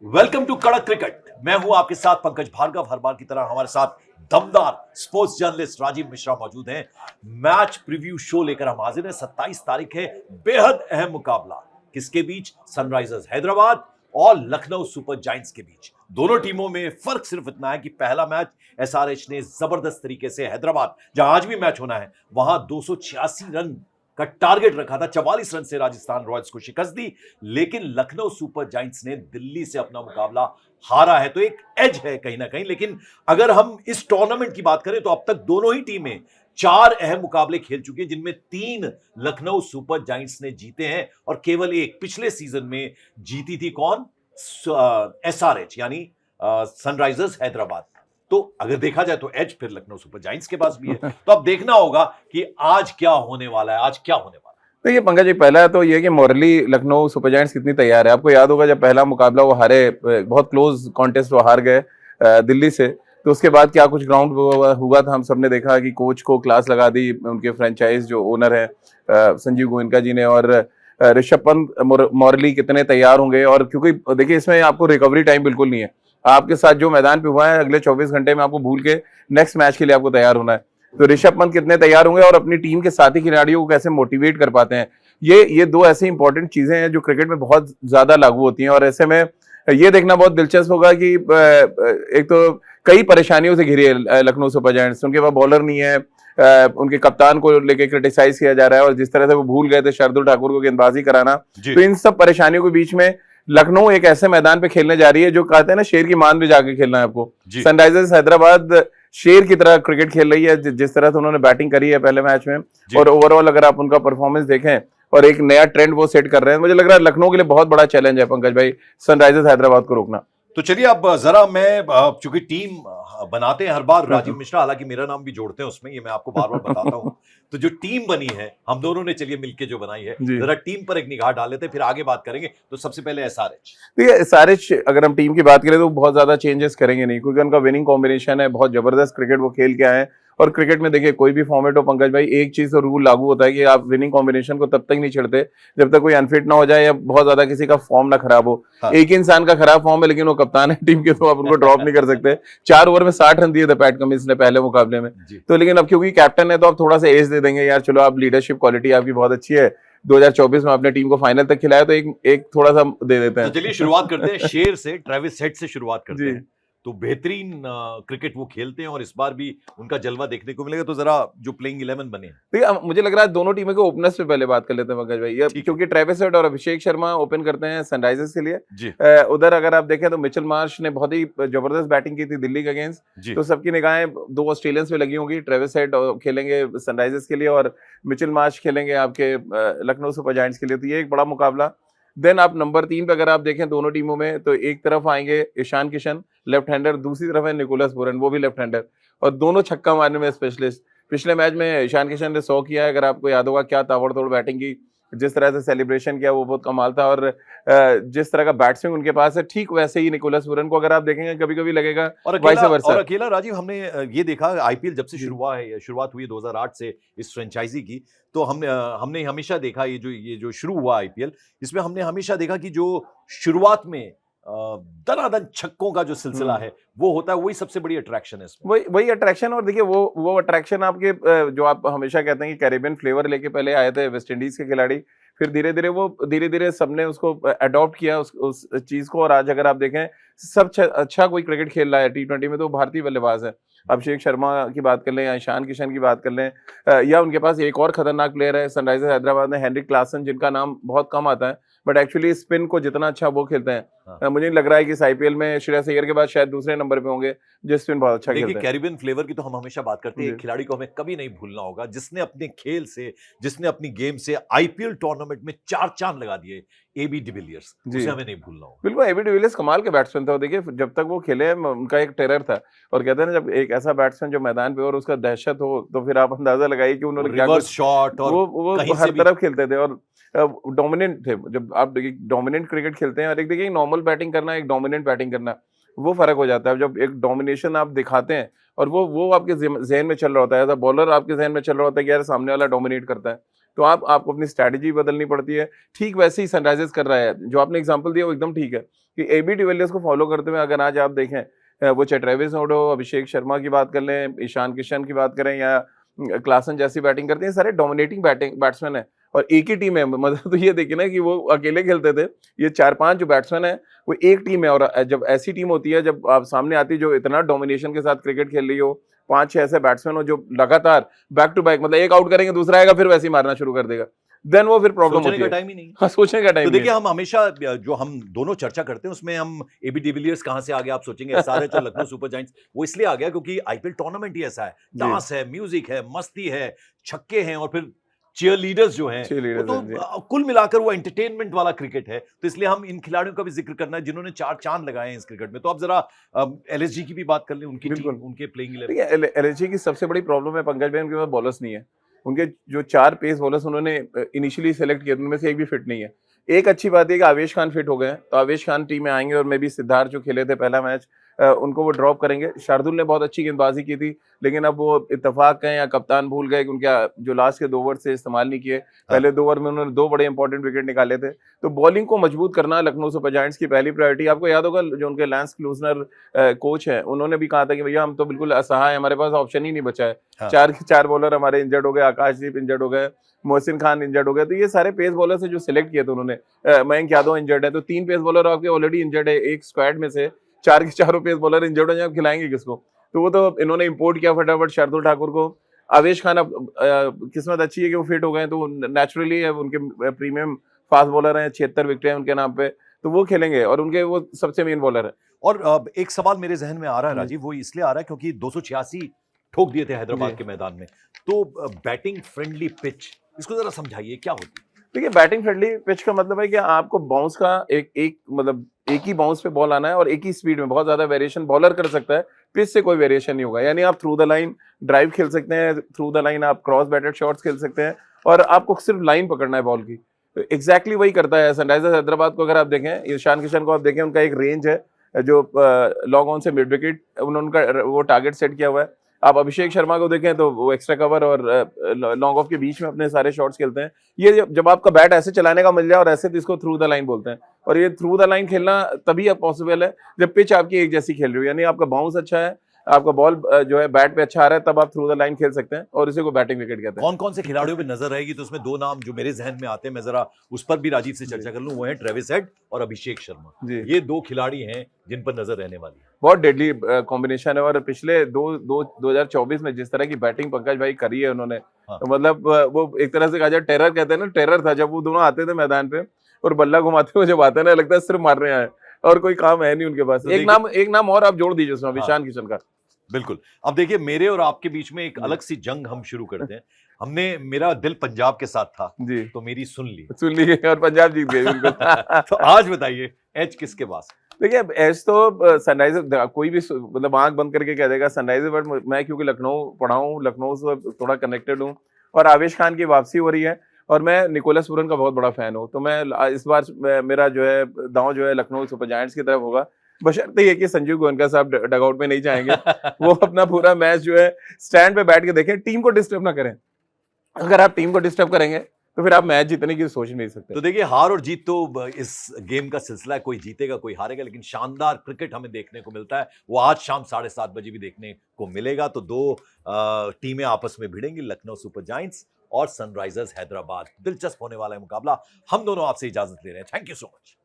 Welcome to कड़क cricket. मैं हूं आपके साथ पंकज भार्गव। हर बार की तरह हमारे साथ दमदार स्पोर्ट्स जर्नलिस्ट राजीव मिश्रा मौजूद हैं। मैच प्रीव्यू शो लेकर हम हाजिर हैं। 27 तारीख है, बेहद अहम मुकाबला किसके बीच? सनराइजर्स हैदराबाद और लखनऊ सुपर जायंट्स के बीच। दोनों टीमों में फर्क सिर्फ इतना है कि पहला मैच एसआरएच ने जबरदस्त तरीके से हैदराबाद, जहां आज भी मैच होना है, वहां 286 रन का टारगेट रखा था। 44 रन से राजस्थान रॉयल्स को शिकस्त दी, लेकिन लखनऊ सुपर जायंट्स ने दिल्ली से अपना मुकाबला हारा है, तो एक एज है कहीं ना कहीं। लेकिन अगर हम इस टूर्नामेंट की बात करें तो अब तक दोनों ही टीमें 4 अहम मुकाबले खेल चुकी हैं, जिनमें 3 लखनऊ सुपर जायंट्स ने जीते हैं और केवल एक पिछले सीजन में जीती थी। कौन? एसआरएच, यानी सनराइजर्स हैदराबाद। तो अगर देखा जाए तो एज फिर लखनऊ सुपर जायंट्स के पास भी है। तो अब देखना होगा कि आज क्या होने वाला है, आज क्या होने वाला है। देखिए पंकज जी, पहला तो ये कि मॉरली लखनऊ सुपर जायंट्स कितनी तैयार है। आपको याद होगा जब पहला मुकाबला वो हारे, बहुत क्लोज कॉन्टेस्ट वो हार गए दिल्ली से, तो उसके बाद क्या कुछ ग्राउंड हुआ था, हम सबने देखा कि कोच को क्लास लगा दी उनके फ्रेंचाइज जो ओनर है संजीव गोयनका जी ने, और ऋषभ पंत मॉरली कितने तैयार होंगे। और क्योंकि देखिए इसमें आपको रिकवरी टाइम बिल्कुल नहीं है, आपके साथ जो मैदान पे हुआ है अगले 24 घंटे में आपको भूल के नेक्स्ट मैच के लिए आपको तैयार होना है। तो ऋषभ पंत कितने तैयार होंगे और अपनी टीम के साथी खिलाड़ियों को कैसे मोटिवेट कर पाते हैं, ये दो ऐसी इंपॉर्टेंट चीजें हैं जो क्रिकेट में बहुत ज्यादा लागू होती हैं। और ऐसे में ये देखना बहुत दिलचस्प होगा कि एक तो कई परेशानियों से घिरी है लखनऊ सुपर जायंट्स। उनके पास बॉलर नहीं है, उनके कप्तान को लेके क्रिटिसाइज किया जा रहा है, और जिस तरह से वो भूल गए थे शार्दुल ठाकुर को गेंदबाजी कराना, तो इन सब परेशानियों के बीच में लखनऊ एक ऐसे मैदान पे खेलने जा रही है जो कहते हैं ना, शेर की मान में जाके खेलना है आपको। सनराइजर्स हैदराबाद शेर की तरह क्रिकेट खेल रही है, जिस तरह से उन्होंने बैटिंग करी है पहले मैच में, और ओवरऑल अगर आप उनका परफॉर्मेंस देखें और एक नया ट्रेंड वो सेट कर रहे हैं, मुझे लग रहा है लखनऊ के लिए बहुत बड़ा चैलेंज है पंकज भाई सनराइजर्स हैदराबाद को रोकना। तो चलिए अब जरा मैं, चूंकि टीम बनाते हैं हर बार राजीव मिश्रा, हालांकि मेरा नाम भी जोड़ते हैं उसमें, ये मैं आपको बार बार बताता हूं। तो जो टीम बनी है हम दोनों ने, चलिए मिलके जो बनाई है, जरा टीम पर एक निगाह डाल लेते हैं, फिर आगे बात करेंगे। तो सबसे पहले एसआरएच। देखिए एसआरएच अगर हम टीम की बात करें तो बहुत ज्यादा चेंजेस करेंगे नहीं, क्योंकि उनका विनिंग कॉम्बिनेशन है, बहुत जबरदस्त क्रिकेट वो खेल के आए हैं। और क्रिकेट में देखिए कोई भी फॉर्मेट हो पंकज भाई, एक चीज तो रूल लागू होता है कि आप विनिंग कॉम्बिनेशन को तब तक नहीं छेड़ते जब तक कोई अनफिट ना हो जाए या बहुत ज्यादा किसी का फॉर्म ना खराब हो। एक इंसान का खराब फॉर्म है लेकिन वो कप्तान है टीम के, तो आप उनको ड्रॉप नहीं कर सकते। 4 ओवर में 60 रन दिए थे पैट कमिंस ने पहले मुकाबले में, तो लेकिन अब क्योंकि कैप्टन है तो आप थोड़ा सा एज दे देंगे, यार चलो आप लीडरशिप क्वालिटी आपकी बहुत अच्छी है, 2024 में आपने टीम को फाइनल तक खिलाया, तो एक थोड़ा सा दे देते हैं। तो चलिए शुरुआत करते हैं शेर से, ट्रेविस हेड से शुरुआत करते हैं। तो बेहतरीन क्रिकेट वो खेलते हैं और इस बार भी उनका जलवा देखने को मिलेगा। तो जरा जो प्लेइंग 11 बने, देखिए मुझे लग रहा है दोनों टीमों के ओपनर्स पे पहले बात कर लेते हैं पंकज भाई, क्योंकि ट्रेविस हेड और अभिषेक शर्मा ओपन करते हैं सनराइजर्स के लिए। उधर अगर आप देखें तो मिचेल मार्श ने बहुत ही जबरदस्त बैटिंग की थी दिल्ली के अगेंस्ट, तो सबकी निगाहें 2 ऑस्ट्रेलियंस पे लगी होंगी। ट्रेविस हेड खेलेंगे सनराइजर्स के लिए और मिचेल मार्श खेलेंगे आपके लखनऊ सुपर जायंट्स के लिए, तो ये एक बड़ा मुकाबला। देन आप नंबर 3 पे अगर आप देखें दोनों टीमों में, तो एक तरफ आएंगे ईशान किशन लेफ्ट हैंडर, दूसरी तरफ है निकोलस पूरन, वो भी लेफ्ट हैंडर, और दोनों छक्का मारने में स्पेशलिस्ट। पिछले मैच में ईशान किशन ने 100 किया है, अगर आपको याद होगा, क्या ताबड़तोड़ बैटिंग की, जिस तरह से सेलिब्रेशन किया वो बहुत कमाल था। और जिस तरह का बैट्समैन उनके पास है, ठीक वैसे ही निकोलस पूरन को अगर आप देखेंगे कभी कभी लगेगा और अकेला राजीव, हमने ये देखा आईपीएल जब से शुरुआत हुई 2008 से इस फ्रेंचाइजी की, तो हमने हमेशा देखा ये जो शुरू हुआ आईपीएल, इसमें हमने हमेशा देखा कि जो शुरुआत में दनादन छक्कों का जो सिलसिला है वो होता है, वही सबसे बड़ी अट्रैक्शन है इसमें। वही अट्रैक्शन। और देखिए वो अट्रैक्शन आपके जो आप हमेशा कहते हैं कि कैरेबियन फ्लेवर लेके पहले आए थे वेस्ट इंडीज के खिलाड़ी, फिर धीरे धीरे सबने उसको अडॉप्ट किया उस चीज को, और आज अगर आप देखें सब अच्छा कोई क्रिकेट खेल रहा है T20 में तो भारतीय बल्लेबाज है। अभिषेक शर्मा की बात कर लें या ईशान किशन की बात कर लें, या उनके पास एक और खतरनाक प्लेयर है सनराइजर्स हैदराबाद में, हेनरिक क्लासन, जिनका नाम बहुत कम आता है बट एक्चुअली स्पिन को जितना अच्छा वो खेलते हैं। मुझे लग रहा है कि इस आईपीएल में श्रेयस अय्यर के बाद शायद दूसरे नंबर पे होंगे जो स्पिन बहुत अच्छा खेलते हैं। कैरिबियन फ्लेवर की तो हम हमेशा बात करते हैं, एक खिलाड़ी को हमें कभी नहीं भूलना होगा जिसने अपने खेल से, जिसने अपनी गेम से आईपीएल टूर्नामेंट में 4 चांद लगा दिए, एबी डिविलियर्स, उसे हमें नहीं भूलना होगा। बिल्कुल, एबी डिविलियर्स कमाल के बैट्समैन थे। देखिए जब तक वो खेले उनका एक टेरर था, और कहते हैं ना जब एक ऐसा बैट्समैन जो मैदान पे और उसका दहशत हो, तो फिर आप अंदाजा लगाइए कि उन्होंने क्या रिवर्स शॉट और वो हर तरफ खेलते थे और डोमिनेंट थे। जब आप देखिए डोमिनेंट क्रिकेट खेलते हैं और एक देखिए नॉर्मल बैटिंग करना, एक डोमिनेंट बैटिंग करना, वो फर्क हो जाता है। जब एक डोमिनेशन आप दिखाते हैं और वो आपके जहन में चल रहा होता है, एज अ बॉलर आपके जहन में चल रहा होता है कि यार सामने वाला डोमिनेट करता है, तो आपको अपनी स्ट्रैटेजी बदलनी पड़ती है। ठीक वैसे ही सनराइजर्स कर रहा है, जो आपने एग्जांपल दिया वो एकदम ठीक है कि एबी डिविलियर्स को फॉलो करते हुए अगर आज आप देखें वो चाहे ट्रेविस हेड हो, अभिषेक शर्मा की बात कर लें, ईशान किशन की बात करें या क्लासन जैसी बैटिंग करते हैं, सारे डोमिनेटिंग बैट्समैन है और एक ही टीम है। मतलब तो ये देखिए ना कि वो अकेले खेलते थे, ये 4-5 जो बैट्समैन है वो एक टीम है। और जब ऐसी टीम होती है, जब आप सामने आती है जो इतना डोमिनेशन के साथ क्रिकेट खेल रही हो, 5-6 ऐसे बैट्समैन हो जो लगातार बैक टू बैक, मतलब एक आउट करेंगे दूसरा आएगा फिर वैसे ही मारना शुरू कर देगा, देन वो फिर प्रॉब्लम होती है। टाइम ही नहीं। हाँ, सोचने का टाइम तो देखिए हम हमेशा जो हम दोनों चर्चा करते हैं उसमें हम एबी डिविलियर्स कहां से आ गया आप सोचेंगे, एसआरएच और लखनऊ सुपर जायंट्स, वो इसलिए आ गया क्योंकि आईपीएल टूर्नामेंट ही ऐसा है, डांस है, म्यूजिक है, मस्ती है, छक्के हैं और फिर चीयर लीडर्स जो हैं, वो तो कुल मिलाकर वो एंटरटेनमेंट वाला क्रिकेट है। तो इसलिए हम इन खिलाड़ियों का भी जिक्र करना है जिन्होंने 4 चांद लगाए हैं इस क्रिकेट में। तो आप जरा एलएसजी की भी बात कर लें, उनकी टीम, उनके प्लेइंग 11। एलएसजी की सबसे बड़ी प्रॉब्लम है पंकज भाई, उनके पास बॉलर्स नहीं है। उनके जो 4 पेस बॉलर्स उन्होंने इनिशियली सेलेक्ट किए उनमें से एक भी फिट नहीं है। एक अच्छी बात है कि आवेश खान फिट हो गए हैं, तो आवेश खान टीम में आएंगे और मे बी सिद्धार्थ जो खेले थे पहला मैच उनको वो ड्रॉप करेंगे। शार्दुल ने बहुत अच्छी गेंदबाजी की थी, लेकिन अब वो इत्तेफाक कहें या कप्तान भूल गए कि उनके जो लास्ट के 2 ओवर से इस्तेमाल नहीं किए। पहले 2 ओवर में उन्होंने 2 बड़े इंपॉर्टेंट विकेट निकाले थे। तो बॉलिंग को मजबूत करना लखनऊ सुपर जायंट्स की पहली प्रायोरिटी। आपको याद होगा जो उनके लैंस क्लूजनर कोच हैं, उन्होंने भी कहा था कि भैया हम तो बिल्कुल असहाय, हमारे पास ऑप्शन ही नहीं बचा है। 4 के 4 बॉलर हमारे इंजर्ड हो गए, आकाशदीप इंजर्ड हो गए, मोहसिन खान इंजर्ड हो गए। तो ये सारे पेस बॉलर से जो सिलेक्ट किए थे उन्होंने, मयंक यादव इंजर्ड है, तो 3 पेस बॉलर आपके ऑलरेडी इंजर्ड है। एक स्क्वाड में से 4 के 4 पेस बॉलर इंजर्ड हो जाए, आप खिलाएंगे किसको? तो वो तो इन्होंने इंपोर्ट किया फटाफट शार्दुल ठाकुर को। आवेश खान अब किस्मत अच्छी है कि वो फिट हो गए, तो नेचुरली उनके प्रीमियम फास्ट बॉलर हैं, 76 विकेट हैं उनके नाम पे, तो वो खेलेंगे और उनके वो सबसे मेन बॉलर है। और एक सवाल मेरे जहन में आ रहा है राजीव, वो इसलिए आ रहा है क्योंकि 286 ठोक दिए थे हैदराबाद के मैदान में, तो बैटिंग फ्रेंडली पिच, इसको जरा समझाइए क्या होती है? देखिए, बैटिंग फ्रेंडली पिच का मतलब है कि आपको बाउंस का एक ही बाउंस पे बॉल आना है और एक ही स्पीड में। बहुत ज्यादा वेरिएशन बॉलर कर सकता है, पिच से कोई वेरिएशन नहीं होगा। यानी आप थ्रू द लाइन ड्राइव खेल सकते हैं, थ्रू द लाइन आप क्रॉस बैटेड शॉट्स खेल सकते हैं और आपको सिर्फ लाइन पकड़ना है बॉल की। तो एग्जैक्टली वही करता है सनराइजर्स हैदराबाद को। अगर आप देखें, ईशान किशन को आप देखें, उनका एक रेंज है जो लॉन्ग ऑन से मिड विकेट, उनका वो टारगेट सेट किया हुआ है। आप अभिषेक शर्मा को देखें तो वो एक्स्ट्रा कवर और लॉन्ग ऑफ के बीच में अपने सारे शॉट्स खेलते हैं। ये जब आपका बैट ऐसे चलाने का मिल जाए, और ऐसे तो इसको थ्रू द लाइन बोलते हैं, और ये थ्रू द लाइन खेलना तभी पॉसिबल है जब पिच आपकी एक जैसी खेल रही हो। यानी आपका बाउंस अच्छा है, आपका बॉल जो है बैट पे अच्छा आ रहा है, तब आप थ्रू द लाइन खेल सकते हैं और इसी को बैटिंग विकेट कहते हैं। कौन कौन से खिलाड़ियों पे नजर रहेगी? तो उसमें 2 नाम जो मेरे जहन में आते हैं, मैं जरा उस पर भी राजीव से चर्चा कर लूं, वो है ट्रेविस हेड और अभिषेक शर्मा। ये 2 खिलाड़ी हैं जिन पर नजर रहने वाली है। बहुत डेडली कॉम्बिनेशन है। और पिछले 2024 में जिस तरह की बैटिंग पंकज भाई करी है उन्होंने, तो मतलब वो एक तरह से कहा जाए टेरर कहते हैं ना, टेरर था जब वो दोनों आते थे मैदान पे और बल्ला घुमाते हुए जब आते हैं ना, लगता है सिर्फ मार रहे हैं और कोई काम है नहीं उनके पास। तो एक नाम और आप जोड़ दीजिए उसमें, ईशान किशन का। बिल्कुल। अब देखिए, मेरे और आपके बीच में एक अलग सी जंग हम शुरू करते हैं। मेरा दिल पंजाब के साथ था जी, तो मेरी सुन ली और पंजाब जीत गए बिल्कुल। तो आज बताइए एज किसके पास? देखिए, एज तो सनराइजर, कोई भी मतलब आंख बंद करके कह देगा सनराइजर, बट मैं क्योंकि लखनऊ पढ़ा हूँ, लखनऊ से थोड़ा कनेक्टेड हूँ और आवेश खान की वापसी हो रही है और मैं निकोलस पूरन का बहुत बड़ा फैन हूँ। तो मैं इस बार मेरा जो है दांव जो है लखनऊ सुपर जायंट्स की तरफ होगा, बशर्ते ये कि संजीव गोयनका साहब डगआउट में नहीं जाएंगे। वो अपना पूरा मैच जो है स्टैंड पे बैठ के देखें, टीम को डिस्टर्ब ना करें। अगर आप टीम को डिस्टर्ब करेंगे तो फिर आप मैच जीतने की सोच नहीं सकते। तो देखिए, हार और जीत तो इस गेम का सिलसिला है, कोई जीतेगा कोई हारेगा, लेकिन शानदार क्रिकेट हमें देखने को मिलता है। वो आज शाम 7:30 बजे भी देखने को मिलेगा। तो 2 टीमें आपस में भिड़ेंगी, लखनऊ सुपर जायंट्स और सनराइजर्स हैदराबाद। दिलचस्प होने वाला है मुकाबला। हम दोनों आपसे इजाजत ले रहे हैं। Thank you so much.